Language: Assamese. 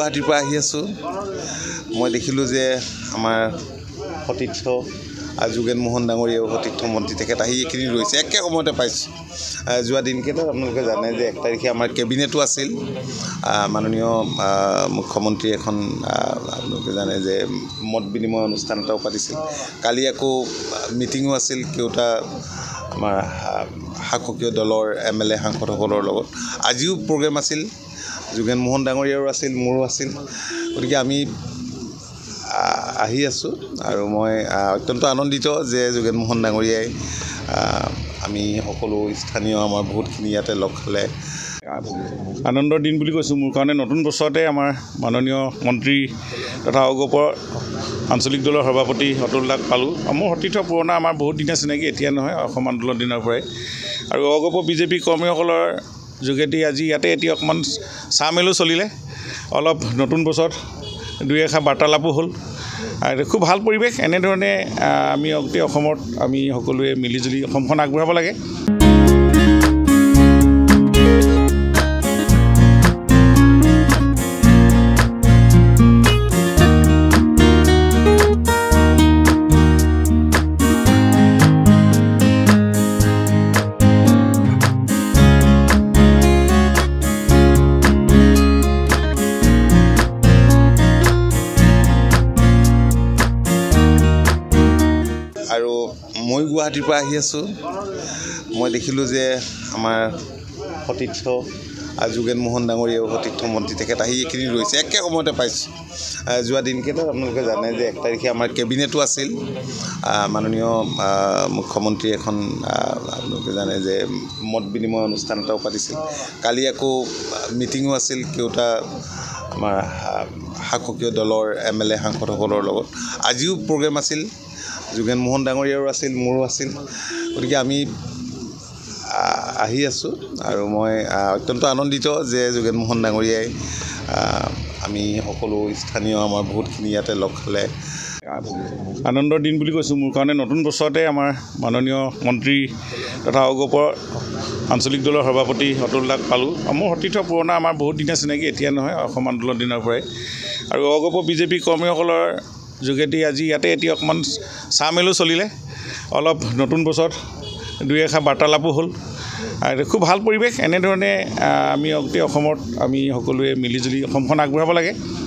গুৱাহাটীৰ পৰা আহি আছোঁ। মই দেখিলোঁ যে আমাৰ সতীৰ্থ যোগেন মোহন ডাঙৰীয়াও সতীৰ্থ মন্ত্ৰী তেখেত আহি এইখিনি ৰৈছে, একে সময়তে পাইছোঁ। যোৱা দিনকেইটাত আপোনালোকে জানে যে 1 তাৰিখে আমাৰ কেবিনেটো আছিল, মাননীয় মুখ্যমন্ত্ৰী এখন আপোনালোকে জানে যে মত বিনিময় অনুষ্ঠান এটাও পাতিছিল। কালি আকৌ মিটিঙো আছিল কেওটা আমাৰ শাসকীয় দলৰ MLA সাংসদসকলৰ লগত। আজিও প্ৰগ্ৰেম আছিল, যোগেন মোহন ডাঙৰীয়াৰো আছিল, মোৰো আছিল। গতিকে আমি আহি আছোঁ আৰু মই অত্যন্ত আনন্দিত যে যোগেন মোহন ডাঙৰীয়াই আমি সকলো স্থানীয় আমাৰ বহুতখিনি ইয়াতে লগ খালে আনন্দৰ দিন বুলি কৈছোঁ। মোৰ কাৰণে নতুন বছৰতে আমাৰ মাননীয় মন্ত্ৰী তথা অগপৰ আঞ্চলিক দলৰ সভাপতি অতুল দাক পালোঁ। মোৰ সতীৰ্থ পুৰণা, আমাৰ বহুত দিনীয়া চিনাকি, এতিয়া নহয়, অসম আন্দোলনৰ দিনৰ পৰাই। আৰু অগপ বিজেপি কৰ্মীসকলৰ যোগেদি আজি ইয়াতে এতিয়া অকণমান চাহ মেলো চলিলে, অলপ নতুন বছৰত 2 এষাৰ বাৰ্তালাপো হ'ল। আৰু খুব ভাল পৰিৱেশ। এনেধৰণে আমি গোটেই অসমত আমি সকলোৱে মিলিজুলি অসমখন আগবঢ়াব লাগে। আৰু মই গুৱাহাটীৰ পৰা আহি আছোঁ। মই দেখিলোঁ যে আমাৰ সতীৰ্থ যোগেন মোহন ডাঙৰীয়াও সতীৰ্থ মন্ত্ৰী তেখেত আহি এইখিনি ৰৈছে, একে সময়তে পাইছোঁ। যোৱা দিনকেইটাত আপোনালোকে জানে যে 1 তাৰিখে আমাৰ কেবিনেটো আছিল, মাননীয় মুখ্যমন্ত্ৰী এখন আপোনালোকে জানে যে মত বিনিময় অনুষ্ঠান এটাও পাতিছিল। কালি আকৌ মিটিঙো আছিল কেওটা আমাৰ শাসকীয় দলৰ MLA সাংসদসকলৰ লগত। আজিও প্ৰগ্ৰেম আছিল, যোগেন মোহন ডাঙৰীয়াৰো আছিল, মোৰো আছিল। গতিকে আমি আহি আছোঁ আৰু মই অত্যন্ত আনন্দিত যে যোগেন মোহন ডাঙৰীয়াই আমি সকলো স্থানীয় আমাৰ বহুতখিনি ইয়াতে লগ খালে আনন্দৰ দিন বুলি কৈছোঁ। মোৰ কাৰণে নতুন বছৰতে আমাৰ মাননীয় মন্ত্ৰী তথা অগপৰ আঞ্চলিক দলৰ সভাপতি অতুল দাক পালোঁ। মোৰ সতীৰ্থ পুৰণা, আমাৰ বহুত দিনীয়া চিনাকি, এতিয়া নহয়, অসম আন্দোলনৰ দিনৰ পৰাই। আৰু অগপ বিজেপি কৰ্মীসকলৰ যোগেদি আজি ইয়াতে এতিয়া অকণমান চাহ মেলো চলিলে, অলপ নতুন বছৰত 2 এষাৰ বাৰ্তালাপো হ'ল। আৰু খুব ভাল পৰিৱেশ। এনেধৰণে আমি গোটেই অসমত আমি সকলোৱে মিলিজুলি অসমখন আগবঢ়াব লাগে।